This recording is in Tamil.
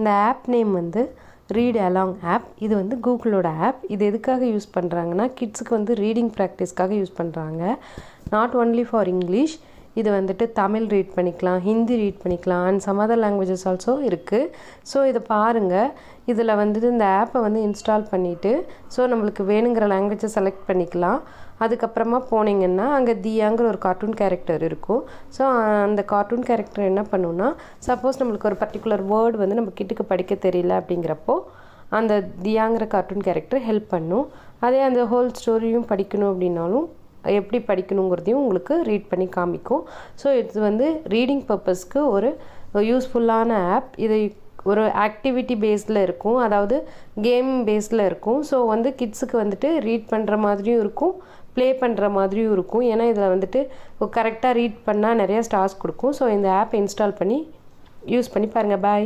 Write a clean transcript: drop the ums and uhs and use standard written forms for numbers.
இந்த ஆப் நேம் வந்து ரீட் அலாங் ஆப். இது வந்து கூகுளோட ஆப். இது எதுக்காக யூஸ் பண்ணுறாங்கன்னா கிட்ஸுக்கு வந்து ரீடிங் ப்ராக்டிஸ்க்காக யூஸ் பண்ணுறாங்க. Not only for English. இது வந்துட்டு தமிழ் ரீட் பண்ணிக்கலாம், ஹிந்தி ரீட் பண்ணிக்கலாம், and some other languages also இருக்குது. ஸோ இதை பாருங்கள். இதில் வந்துட்டு இந்த ஆப்பை வந்து இன்ஸ்டால் பண்ணிவிட்டு ஸோ நம்மளுக்கு வேணுங்கிற லாங்குவேஜை செலக்ட் பண்ணிக்கலாம். அதுக்கப்புறமா போனீங்கன்னா அங்கே தியாங்கிற ஒரு கார்ட்டூன் கேரக்டர் இருக்கும். ஸோ அந்த கார்ட்டூன் கேரக்டர் என்ன பண்ணுன்னா, சப்போஸ் நம்மளுக்கு ஒரு பர்டிகுலர் வேர்டு வந்து நம்ம கிட்டுக்கு படிக்க தெரியல அப்படிங்கிறப்போ அந்த தியாங்கிற கார்ட்டூன் கேரக்டர் ஹெல்ப் பண்ணும். அதே அந்த ஹோல் ஸ்டோரியும் படிக்கணும் அப்படின்னாலும் எப்படி படிக்கணுங்கிறதையும் உங்களுக்கு ரீட் பண்ணி காமிக்கும். ஸோ இது வந்து ரீடிங் பர்பஸ்க்கு ஒரு யூஸ்ஃபுல்லான ஆப். இது ஒரு ஆக்டிவிட்டி பேஸில் இருக்கும், அதாவது கேம் பேஸில் இருக்கும். ஸோ வந்து கிட்ஸுக்கு வந்துட்டு ரீட் பண்ணுற மாதிரியும் இருக்கும், ப்ளே பண்ணுற மாதிரியும் இருக்கும். ஏன்னா இதில் வந்துட்டு கரெக்டாக ரீட் பண்ணால் நிறையா ஸ்டார்ஸ் கொடுக்கும். ஸோ இந்த ஆப் இன்ஸ்டால் பண்ணி யூஸ் பண்ணி பாருங்கள். பாய்.